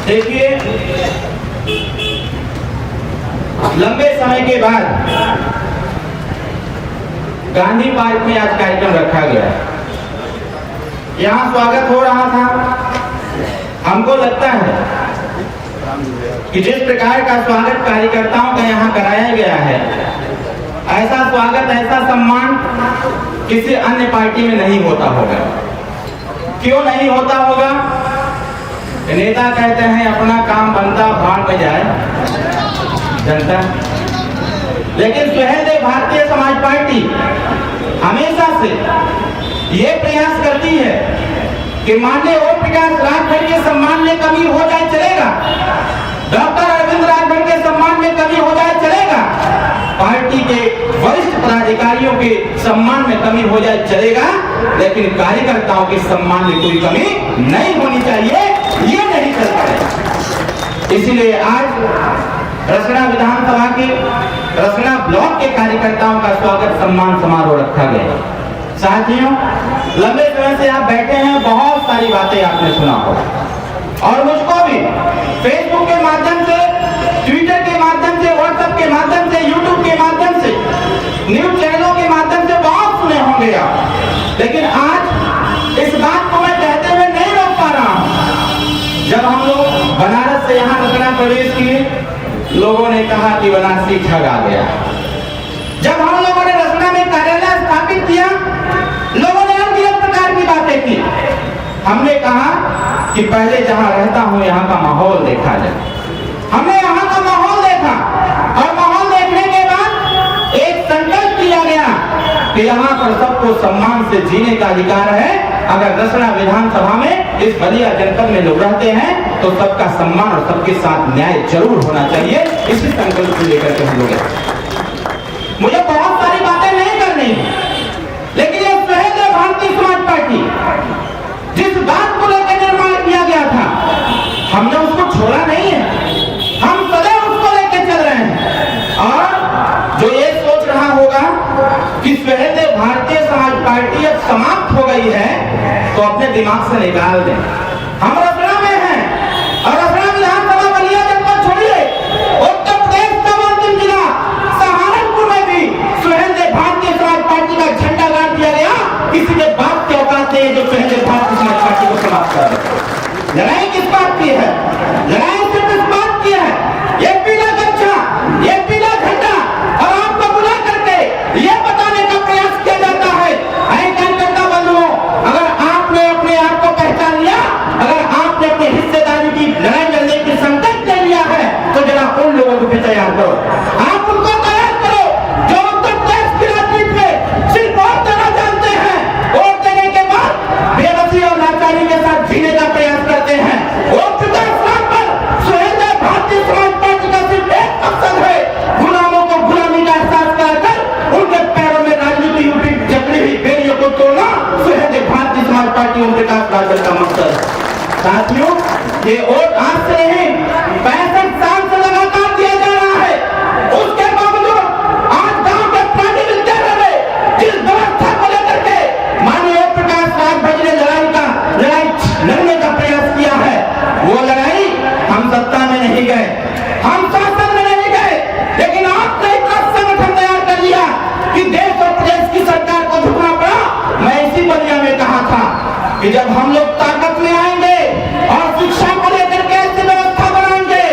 देखिए, लंबे समय के बाद गांधी पार्क में आज कार्यक्रम रखा गया है। यहाँ स्वागत हो रहा था। हमको लगता है कि जिस प्रकार का स्वागत कार्यकर्ताओं का यहाँ कराया गया है, ऐसा स्वागत, ऐसा सम्मान किसी अन्य पार्टी में नहीं होता होगा। क्यों नहीं होता होगा? नेता कहते हैं अपना काम बनता भाड़ में जाए जनता, लेकिन स्वयं भारतीय समाज पार्टी हमेशा से ये प्रयास करती है कि माननीय ओम प्रकाश राजभर के सम्मान में कमी हो जाए चलेगा, डॉक्टर अरविंद राजभर के सम्मान में कमी हो जाए चलेगा, पार्टी के वरिष्ठ पदाधिकारियों के सम्मान में कमी हो जाए चलेगा, लेकिन कार्यकर्ताओं के सम्मान में कोई कमी नहीं होनी चाहिए। ये नहीं चल पाएगा। इसीलिए आज रसना विधानसभा के रसना ब्लॉक के कार्यकर्ताओं का स्वागत सम्मान समारोह रखा गया। साथियों, लंबे समय से आप बैठे हैं, बहुत सारी बातें आपने सुना होगा और मुझको भी फेसबुक के माध्यम से, ट्विटर के माध्यम से, व्हाट्सएप के माध्यम से, यूट्यूब के माध्यम से, न्यूज चैनलों के माध्यम से बहुत सुने होंगे आप। लेकिन आज इस बात को मैं कहते हुए नहीं रोक पा रहा हूं। जब हम लोग बनारस से यहाँ रसना प्रवेश किए, लोगों ने कहा कि बनारसी ठग आ गया। जब हम लोगों ने रसना में कार्यालय स्थापित किया, लोगों ने अलग प्रकार की बातें की। हमने कहा कि पहले जहां रहता हूं यहां का माहौल देखा जाए। हमने यहां का माहौल देखा और माहौल देखने के बाद एक संकल्प किया गया कि यहां पर सबको सम्मान से जीने का अधिकार है। अगर रसना विधानसभा में इस बलिया जनपद में लोग रहते हैं तो सबका सम्मान और सबके साथ न्याय जरूर होना चाहिए। इसी संकल्प को लेकर के हम लोग, मुझे बहुत सारी बातें नहीं करनी, लेकिन ये स्वयं भारतीय समाज पार्टी जिस बात को लेकर निर्माण किया गया था, हमने उसको छोड़ा नहीं है। हम सदैव उसको लेकर चल रहे हैं। और जो ये सोच रहा होगा कि स्वयं भारतीय समाज पार्टी अब समाप्त हो गई है, तो अपने दिमाग से निकाल दें। हम रसना में हैं और रसना विधानसभा बलिया जनपद छोड़िए, उत्तर प्रदेश का अंतिम जिला सहारनपुर में भी स्वयं भारतीय समाज पार्टी का झंडा गाड़ दिया गया। किसी के बात के औकात नहीं है जो स्वयं भारतीय समाज पार्टी को समाप्त कर दे। लड़ाई किस बात की है? लड़ाई सिर्फ इस बात की है, ये पीला गमछा, ये पीला झंडा, और आपको बुला करके ये बताने का प्रयास किया जाता है, ऐ कार्यकर्ता बंधुओं, अगर आपने अपने आप को पहचान लिया, अगर आपने अपनी हिस्सेदारी की लड़ाई लड़ने की संकल्प ले लिया है, तो जरा उन लोगों को भी तैयार करो। आप उनको तैयार करो जो उत्तर प्रदेश की राजनीति में सिर्फ वोट देना जानते हैं, वोट देने के बाद बेबसी और लाचारी के साथ जीने का प्रयास करते हैं। वोट प्रकाश पर स्वयं भारतीय समाज पार्टी का सिर्फ एक मकसद है, गुलामों को गुलामी का एहसास कराकर उनके पैरों में राजनीति जकड़ी हुई बेड़ियों को तोड़ना स्वयं भारतीय समाज पार्टी उनके राजनीति का मकसद है। साथियों, ये वोट आज से नहीं 65 साल से लगातार दिया जा रहा है। उसके बावजूद आज गांव के प्राणी विद्यालय में जिस व्यवस्था को लेकर के माननीय ओम प्रकाश राजभर ने लड़ाई लड़ने का प्रयास किया है, वो लड़ाई हम सत्ता में नहीं गए, हम शासन में नहीं गए, लेकिन आपने इतना संगठन तैयार कर लिया कि देश और प्रदेश की सरकार को झुकना पड़ा। मैं इसी बलिया में कहा था कि जब हम लोग ताकत में आएंगे और शिक्षा को लेकर के ऐसी व्यवस्था बनाएंगे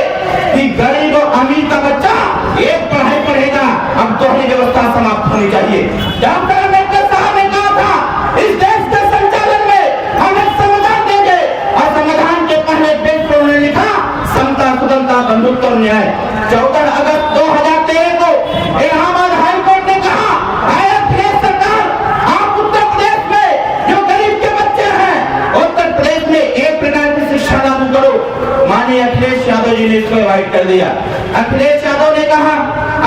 कि गरीब और अमीर का बच्चा एक पढ़ाई पढ़ेगा, अब दोहरी व्यवस्था समाप्त होनी चाहिए। डॉक्टर अम्बेडकर साहब ने कहा था इस देश के संचालन में हम एक संविधान देंगे, और संविधान के पहले पेज पर उन्होंने लिखा समता, सुगमता, बंधुत्व और न्याय। 14 अगस्त 2013 को इलाहाबाद हाई कोर्ट ने कहा, अखिलेश सरकार, आप उत्तर प्रदेश में जो गरीब के बच्चे हैं, उत्तर प्रदेश में एक प्रकार की शिक्षा लागू करो। माननीय अखिलेश यादव जी ने इसको इनवाइट कर दिया। अखिलेश यादव ने कहा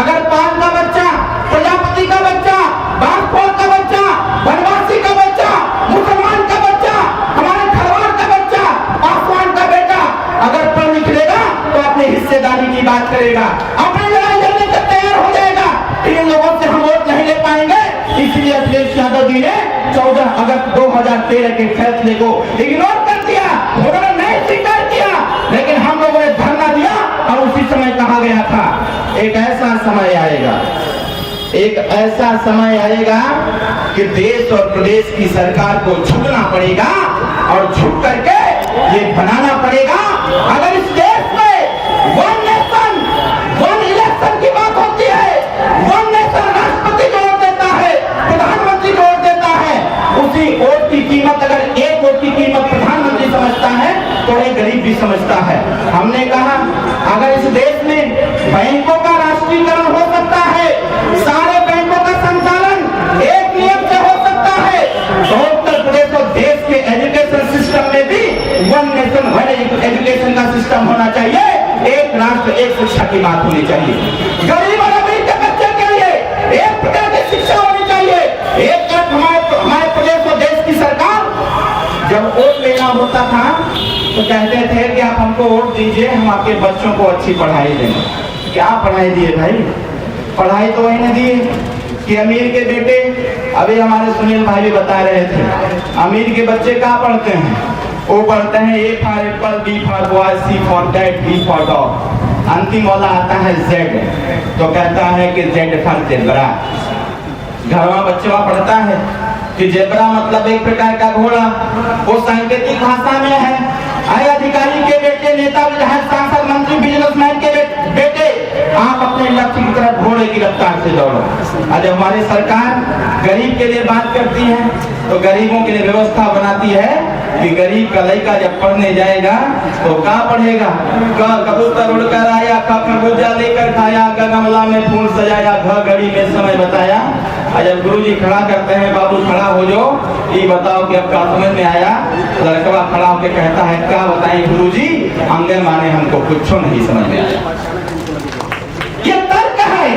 अगर पाल का बच्चा, प्रजापति का बच्चा, बागफोड़ का बच्चा, बनवासी का बच्चा, मुसलमान का बच्चा, हमारे खरवार का बच्चा, पासवान का बेटा अगर पढ़ लिख लेगा तो अपनी हिस्सेदारी की बात करेगा, अपनी लड़ाई लड़ने का तैयार हो जाएगा। इन लोगों से हम वोट नहीं ले पाएंगे। इसलिए अखिलेश यादव जी ने 14 अगस्त 2013 के फैसले को इग्नोर कर दिया, उन्होंने नहीं स्वीकार किया। लेकिन हम एक ऐसा समय आएगा कि देश और प्रदेश की सरकार को झुकना पड़ेगा और झुक करके ये बनाना पड़ेगा। अगर इस देश में वन नेशन वन इलेक्शन की बात होती है, वन नेशन राष्ट्रपति जो वोट देता है, प्रधानमंत्री जो वोट देता है, उसी वोट की कीमत अगर एक वोट की कीमत प्रधानमंत्री समझता है तो एक गरीब भी समझता है। हमने कहा अगर इस देश में बैंकों का राष्ट्रीयकरण हो सकता है, सारे बैंकों का संचालन एक नियम से हो सकता है, तो उत्तर प्रदेश और देश के एजुकेशन सिस्टम में भी वन नेशन वन एजुकेशन का सिस्टम होना चाहिए। एक राष्ट्र एक शिक्षा की बात होनी चाहिए। गरीब और अमीर के बच्चे के लिए एक प्रकार की शिक्षा होनी चाहिए। एक तरफ हमारे प्रदेश और देश की सरकार जब वोट लेना होता था तो कहते थे कि आप हमको वोट दीजिए, हम आपके बच्चों को अच्छी पढ़ाई देंगे। क्या पढ़ाई दिए भाई? पढ़ाई तो वही ने दी कि अमीर के बेटे, अभी हमारे सुनील भाई भी बता रहे थे, अमीर के बच्चे क्या पढ़ते हैं? वो पढ़ते हैं A for apple, B for boy, C for cat, D for dog, अंतिम वाला आता है Z, तो कहता है कि Z फॉर जेब्रा। घरवा बच्चा पढ़ता है कि जेब्रा मतलब एक प्रकार का घोड़ा, वो सांकेतिक भाषा में है। आए अधिकारी के बेटे, नेता, विधायक, सांसद, मंत्री, बिजनेसमैन के बेटे, आप अपने लक्ष्य की तरफ घोड़े की रफ्तार से दौड़ो। आज हमारी सरकार गरीब के लिए बात करती है तो गरीबों के लिए व्यवस्था बनाती है कि गरीब का लड़का जब पढ़ने जाएगा तो कहाँ पढ़ेगा? कबूतर उड़कर आया, खरबूजा लेकर खाया, गमला में फूल सजाया, घड़ी में समय बताया। जब गुरुजी खड़ा करते हैं, बाबू खड़ा हो जाओ, ये बताओ कि अब क्या समझ में आया? लड़का खड़ा होकर कहता है क्या बताएं गुरुजी, अंगे माने हमको कुछ नहीं समझ में आया। ये तर्क है,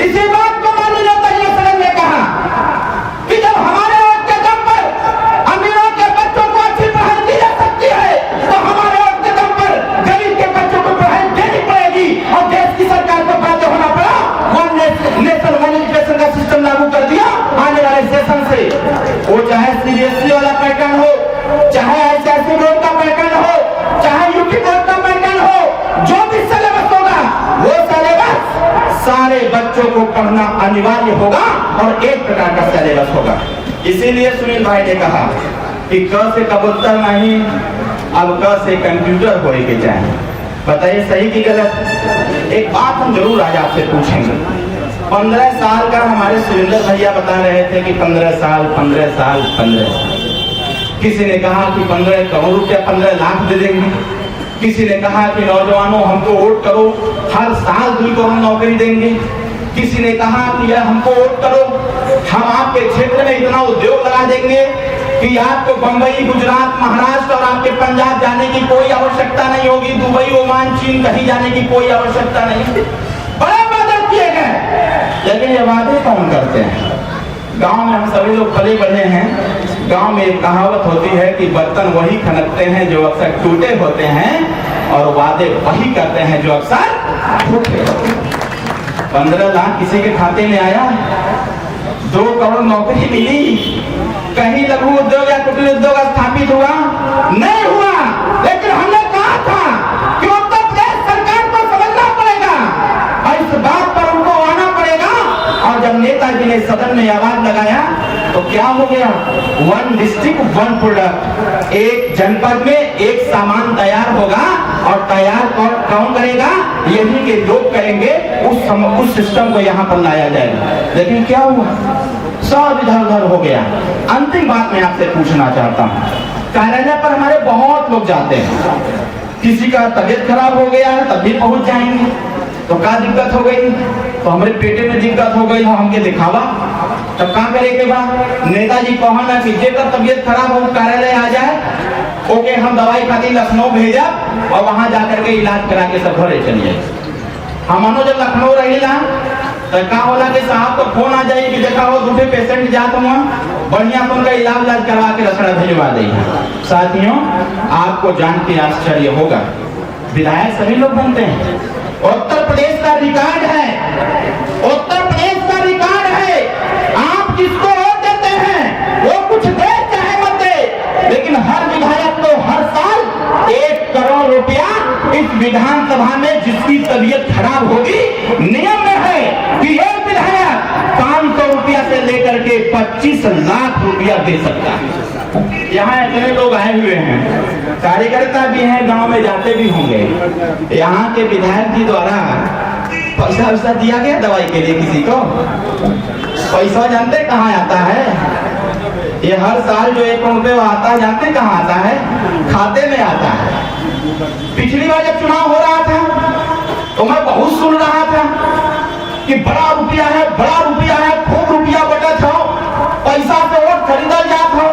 इसी बात को मान लेता है। सदन ने कहा कि जब हमारे वोट के दम पर अमीरों के बच्चों को अच्छी पढ़ाई दी जा सकती है तो हमारे वोट के दम पर गरीब के बच्चों को पढ़ाई देनी पड़ेगी। और देश की सरकार को बाध्य होना पड़ा, वन नेशन वन एजुकेशन का सिस्टम लागू कर दिया। आने वाले सेशन से वो चाहे CBSE वाला पैटर्न हो, चाहे ICSE बोर्ड का पैटर्न हो, चाहे UP बोर्ड का पैटर्न हो, जो भी सिलेबस होगा वो सिलेबस सारे बच्चों को पढ़ना अनिवार्य होगा और एक प्रकार का सिलेबस होगा। इसीलिए सुनील भाई ने कहा कि क से कबूतर नहीं, अब क से कंप्यूटर होए के चाहे। बताइए सही की गलत? एक बात हम जरूर आज आपसे पूछेंगे। 15 साल का हमारे सुरेंद्र भैया बता रहे थे कि 15 साल। किसी ने कहा कि 15 करोड़ रुपया 15 लाख दे देंगे, किसी ने कहा कि नौजवानों हमको वोट करो, हर साल 2 करोड़ नौकरी देंगे, किसी ने कहा कि यार हमको वोट करो, हम आपके क्षेत्र में इतना उद्योग लगा देंगे कि आपको बंबई, गुजरात, महाराष्ट्र और आपके पंजाब जाने की कोई आवश्यकता नहीं होगी, दुबई, ओमान, चीन कहीं जाने की कोई आवश्यकता नहीं। बड़े वादे किए गए, लेकिन ये वादे कौन करते हैं? गांव में हम सभी लोग पले बढ़े हैं। गांव में एक कहावत होती है कि बर्तन वही खनकते हैं जो अक्सर टूटे होते हैं और वादे वही करते हैं जो अक्सर टूटे होते हैं। 15 लाख किसी के खाते में आया, 2 करोड़ नौकरी मिली, कहीं लघु उद्योग या कुटीर उद्योग स्थापित हुआ? नहीं हुआ। लेकिन हमने कहा था कि उत्तर प्रदेश सरकार को समझना पड़ेगा और इस बात पर उनको आना पड़ेगा। और जब नेताजी ने सदन में आवाज लगाया तो क्या हो गया? 1 डिस्ट्रिक्ट 1 प्रोडक्ट, एक जनपद में एक सामान तैयार होगा और तैयार कौन करेगा? यही के लोग करेंगे। उस सिस्टम को यहाँ पर लाया जाएगा। लेकिन क्या हुआ? सब इधर उधर हो गया। अंतिम बात मैं आपसे पूछना चाहता हूँ, कार्यालय पर हमारे बहुत लोग जाते हैं, किसी का तबीयत खराब हो गया है तब भी पहुंच जाएंगे, तो क्या दिक्कत हो गई? तो हमारे पेटे में दिक्कत हो गई, हमके दिखावा, तब क्या करे के बाद? नेताजी कहना कि जेकर तबीयत खराब हो कार्यालय आ जाए, ओके हम दवाई खाती लखनऊ भेजा और वहां जाकर के इलाज करा के सब घरे चलिए। हमनो जब लखनऊ रहीला तो का होला कि साहब को फोन आ जाए कि देखा हो दूसरे पेशेंट जात हुआ, बढ़िया तो उनका इलाज करवा के रसड़ा भिजवा देंगे। साथियों, आपको जान के आश्चर्य होगा, विधायक सभी लोग बनते हैं। उत्तर प्रदेश का रिकॉर्ड है, उत्तर प्रदेश का रिकॉर्ड है। आप जिसको वोट देते हैं वो कुछ दे चाहे मत दे, लेकिन हर विधायक को हर साल 1 करोड़ रुपया इस विधानसभा में जिसकी तबीयत खराब होगी, नियम में है कि एक विधायक 500 रुपया से लेकर के 25 लाख रुपया दे सकता है। यहाँ इतने लोग आए हुए हैं, कार्यकर्ता भी हैं, गांव में जाते भी होंगे। यहाँ के विधायक जी द्वारा पैसा वैसा दिया गया दवाई के लिए किसी को? पैसा जानते कहाँ आता है? ये हर साल जो 1 करोड़ रुपये आता है, जानते कहाँ आता है? खाते में आता है। पिछली बार जब चुनाव हो रहा था तो मैं बहुत सुन रहा था कि बड़ा रुपया है, बड़ा रुपया है, खूब रुपया बटत हो, पैसा से वोट खरीदा जात हो।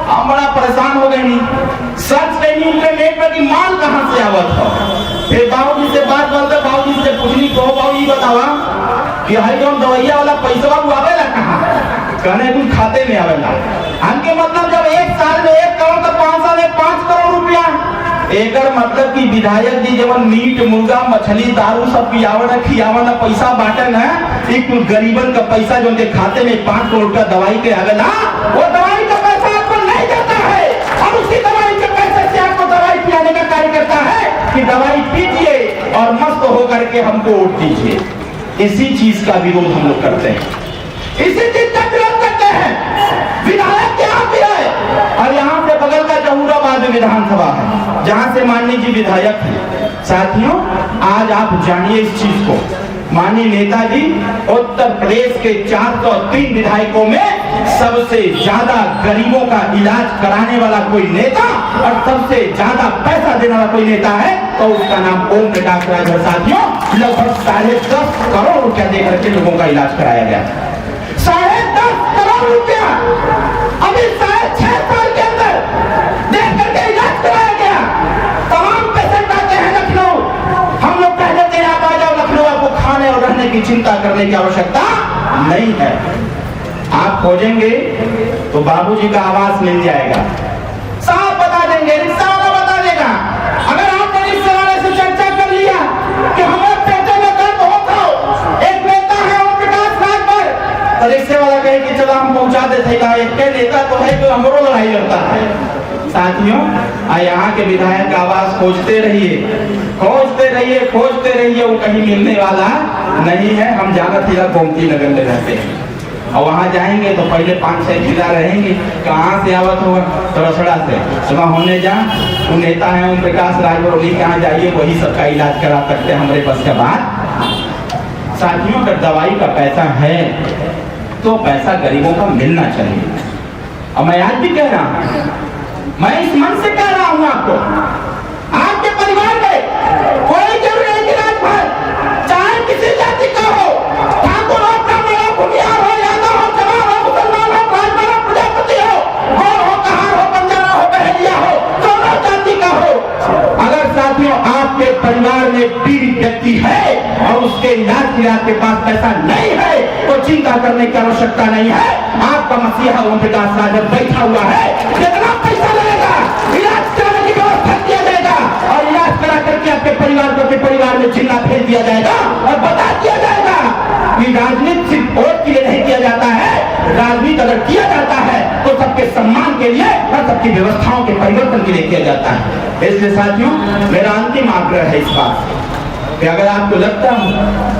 हम बड़ा परेशान हो गए। नहीं सर्च कहीं इंटरनेट पर कि माल कहाँ से आवत हो। फिर बाबूजी से बात बोलते, बाबूजी से पूछनी को बाबूजी बतावा कि हर जो दवाइया वाला पैसा आवेला कहाँ? कहने कुछ खाते में आवेला। हमके मतलब जब 1 साल में 1 करोड़ तो 5 साल में 5 करोड़ रुपया। एकर मतलब कि विधायक जी जब मीट मुर्गा मछली दारू सब पियावन खियावन पैसा बांटन है, एक गरीबन का पैसा जो उनके खाते में 5 करोड़ रुपया दवाई के आवेला, वो दवाई का पैसा आपको नहीं देता है और उसी दवाई के पैसे से आपको दवाई पिलाने का कार्य करता है कि दवाई पीजिए और मस्त होकर के हमको वोट दीजिए। इसी चीज का विरोध हम लोग करते हैं, इसी चीज का विरोध करते हैं। विधायक यहाँ भी है और यहाँ से बगल का जहूराबाद में विधानसभा है जहाँ से माननीय जी विधायक हैं। साथियों, आज आप जानिए इस चीज को, माननीय नेताजी उत्तर प्रदेश के 403 विधायकों में सबसे ज्यादा गरीबों का इलाज कराने वाला कोई नेता और सबसे ज्यादा पैसा देने वाला कोई नेता है तो उसका नाम ओम प्रकाश राज है। साथियों, लगभग 10.5 करोड़ रुपया देकर के लोगों का इलाज कराया गया। 10.5 करोड़ रुपया अभी 6.5 साल के अंदर देकर के इलाज कराया गया। तमाम पेशेंट आते हैं लखनऊ, हम लोग कह देते हैं आप आ जाओ लखनऊ, आपको खाने और रहने की चिंता करने की आवश्यकता नहीं है। आप खोजेंगे तो बाबूजी का आवास मिल जाएगा, साहब बता देंगे, रिक्शा वाला बता देगा। अगर आपने रिक्शा वाले से चर्चा कर लिया कि हमें पेटे में दर्द होता हो, एक नेता है ओम प्रकाश राज पर, तो रिक्शे वाला कहे कि चलो हम पहुंचा देते हैं। एक नेता तो है जो हमरो लड़ाई लड़ता है। साथियों, यहाँ के विधायक का आवास खोजते रहिए, खोजते रहिए, खोजते रहिए, वो कहीं मिलने वाला नहीं है। हम जानत ही गोमती नगर में रहते हैं और वहाँ जाएंगे तो पहले 5-6 जिला रहेंगे। कहाँ से आवत होगा? तो रसड़ा से। सुबह होने जा, वो नेता है ओम प्रकाश राजवरोली, कहाँ जाइए वही सबका इलाज करा सकते हैं हमारे बस के बाद। साथियों, अगर दवाई का पैसा है तो पैसा गरीबों का मिलना चाहिए। और मैं आज भी कह रहा हूँ, मैं इस मन से कह रहा हूँ आपको, आपके परिवार में कोई जरूरी नहीं कि राजभर चाहे किसी जाति का हो, ठाकुर हो, ब्राह्मण हो, भूमिहार हो, यादव हो, जवान हो, मुसलमान हो, राजभर हो, प्रजापति हो, गौर हो, कहार हो, बंजारा हो, बहलिया हो, दोनों जाति का हो। अगर साथियों आपके परिवार में पीड़ित व्यक्ति है और उसके इलाज के लिए आपके पास पैसा नहीं है तो चिंता करने की आवश्यकता नहीं है। आपका मसीहा ओम प्रकाश राज बैठा हुआ है, कितना पैसा लगेगा इलाज कराने की व्यवस्था किया जाएगा और इलाज करा करके आपके परिवार को परिवार में जिला भेज दिया जाएगा और बता दिया जाएगा कि राजनीति सिर्फ वोट के लिए नहीं किया जाता है, राजनीति अगर किया जाता है तो सबके सम्मान के लिए और सबकी व्यवस्थाओं के परिवर्तन के लिए किया जाता है। इसलिए साथियों, मेरा अंतिम आग्रह है इस बात कि अगर आपको लगता है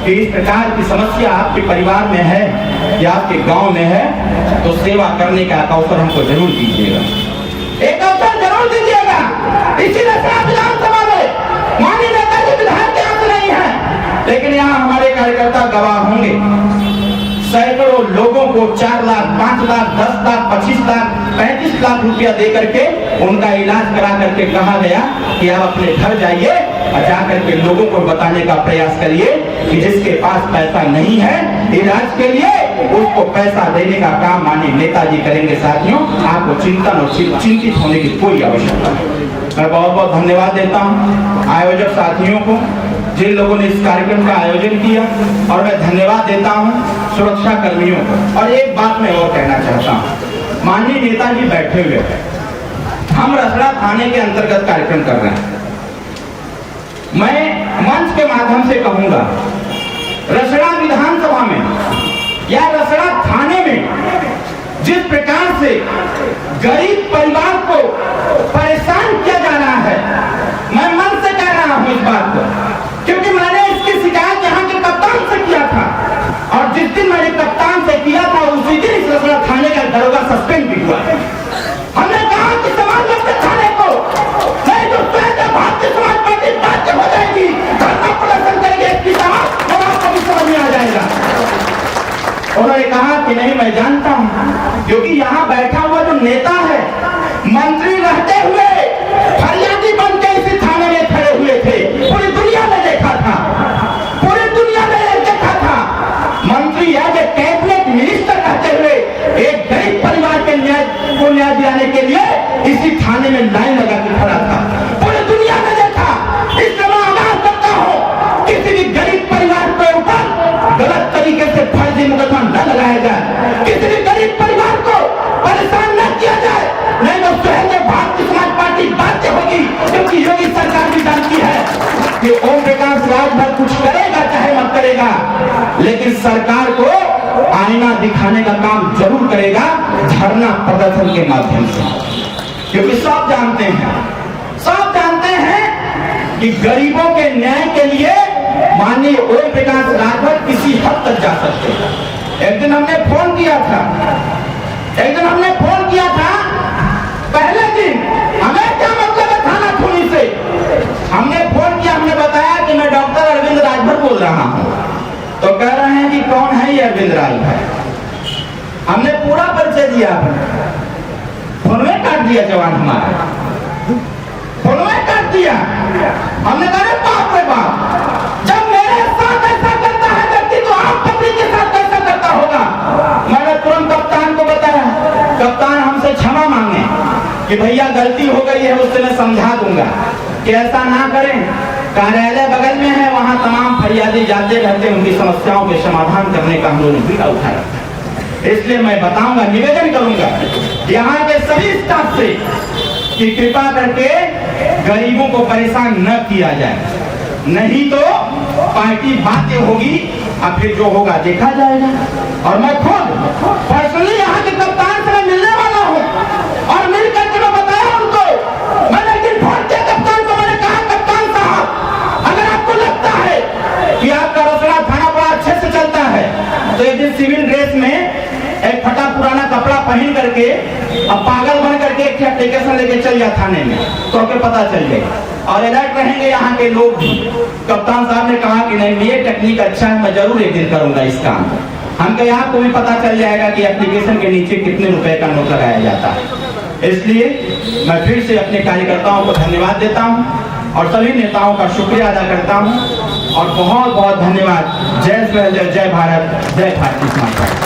कि इस प्रकार की समस्या आपके परिवार में है या आपके गांव में है तो सेवा करने का अवसर हमको जरूर दीजिएगा, एक अवसर जरूर दीजिएगा। इसीलिए विधानसभा में माननीय नेताजी विधायक यहाँ से नहीं है, लेकिन यहाँ हमारे कार्यकर्ता गवाह होंगे। सैकड़ों लोगों को 4 लाख, 5 लाख, 10 लाख, 25 लाख, 35 लाख रुपया दे करके उनका इलाज करा करके कहा गया कि आप अपने घर जाइए और जाकर के लोगों को बताने का प्रयास करिए कि जिसके पास पैसा नहीं है इलाज के लिए, उसको पैसा देने का काम माननीय नेताजी करेंगे। साथियों, आपको चिंतन और चिंतित होने की कोई आवश्यकता नहीं। मैं बहुत बहुत धन्यवाद देता हूँ आयोजक साथियों को जिन लोगों ने इस कार्यक्रम का आयोजन किया, और मैं धन्यवाद देता हूँ सुरक्षा कर्मियों को। और एक बात मैं और कहना चाहता हूँ, माननीय नेताजी बैठे हुए हैं, हम रसड़ा थाने के अंतर्गत कार्यक्रम कर रहे हैं। मैं मंच के माध्यम से कहूंगा, रसड़ा विधानसभा में या रसड़ा थाने में जिस प्रकार से गरीब परिवार को परेशान किया जा रहा है, मैं मन से कह रहा इस बात को, क्योंकि मैंने इसकी शिकायत यहाँ के कप्तान से किया था और जिस दिन मैंने कप्तान से किया था उसी दिन इस रसड़ा थाने का दरोगा सस्पेंड भी हुआ। हमने कहा कि सवाल करते थाने को नहीं तो भारतीय समाज पार्टी बाध्य हो जाएगी, धरना प्रदर्शन करेंगे इसकी साहब और आपको भी समझ में आ जाएगा। उन्होंने कहा कि नहीं मैं जानता हूं, क्योंकि यहाँ बैठा हुआ जो नेता है मंत्री रहते हुए फरियादी बन के इसी थाने में खड़े हुए थे, पूरी दुनिया ने देखा था, पूरी दुनिया ने देखा था। मंत्री है जो कैबिनेट मिनिस्टर रहते हुए एक गरीब परिवार के न्याय दिलाने के लिए इसी थाने में लाइन लगा के खड़ा था, पूरी दुनिया ने देखा। इसलिए मैं आगाह करता हूं किसी भी गरीब परिवार के ऊपर गलत तरीके से फर्जी मुकदमा न लगाया जाए, किसी भी गरीब परिवार को परेशान न किया जाए, नहीं तो स्वयं भारतीय समाज पार्टी बाध्य होगी, क्योंकि योगी सरकार भी जानती है कि ओम प्रकाश राजभर कुछ करेगा चाहे मत करेगा, लेकिन सरकार को आईना दिखाने का काम जरूर करेगा धरना प्रदर्शन के माध्यम से, क्योंकि सब जानते हैं कि गरीबों के न्याय के लिए माननीय ओम प्रकाश राजभर किसी हद तक जा सकते हैं। एक दिन हमने फोन किया था, पहले दिन हमें क्या मतलब है थाना खूनी से, हमने फोन किया, हमने बताया कि मैं डॉक्टर अरविंद राजभर बोल रहा हूं, तो कह रहे हैं कि कौन है ये अरविंद राजभर। हमने पूरा परिचय दिया, फोन में काट दिया जवान हमारा, फोन में काट दिया। हमने कहा बाप रे बाप, जब मेरे साथ ऐसा करता है व्यक्ति तो आप पत्नी के साथ कैसा करता होगा। मैंने तुरंत कप्तान को बताया, कप्तान हमसे क्षमा मांगे कि भैया गलती हो गई है, उससे मैं समझा दूंगा कि ऐसा ना करें। कार्यालय बगल में है, वहां तमाम फरियादी जाते रहते, उनकी समस्याओं के समाधान करने का हम लोग भूमिका उठा रखा है। इसलिए मैं बताऊंगा, निवेदन करूंगा यहाँ के सभी स्टाफ से कि कृपा करके गरीबों को परेशान न किया जाए, नहीं तो पार्टी बाध्य होगी और फिर जो होगा देखा जाएगा। और मैं खुद पर्सनली यहाँ के कप्तान से मिलने वाला हूँ और मिलकर के मैं बताया उनको, मैंने एक दिन फोन किया कप्तान को, मैंने कहा कप्तान साहब अगर आपको लगता है कि आपका रसड़ा थाना बड़ा अच्छे से चलता है तो एक दिन सिविल ड्रेस में एक फटा पुराना कपड़ा पहन करके अब पागल बन करके एक एप्लीकेशन लेके चल जा थाने में, तो आपको पता चल जाएगा और अलर्ट रहेंगे यहाँ के लोग। कप्तान साहब ने कहा कि नहीं ये टेक्निक अच्छा है, मैं जरूर एक दिन करूंगा इस काम। हमको यहाँ को भी पता चल जाएगा कि एप्लीकेशन के नीचे कितने रुपए का नोट लगाया जाता है। इसलिए मैं फिर से अपने कार्यकर्ताओं को धन्यवाद देता हूँ और सभी नेताओं का शुक्रिया अदा करता हूँ और बहुत बहुत धन्यवाद। जय भारत, जय भारतीय समाज पार्टी।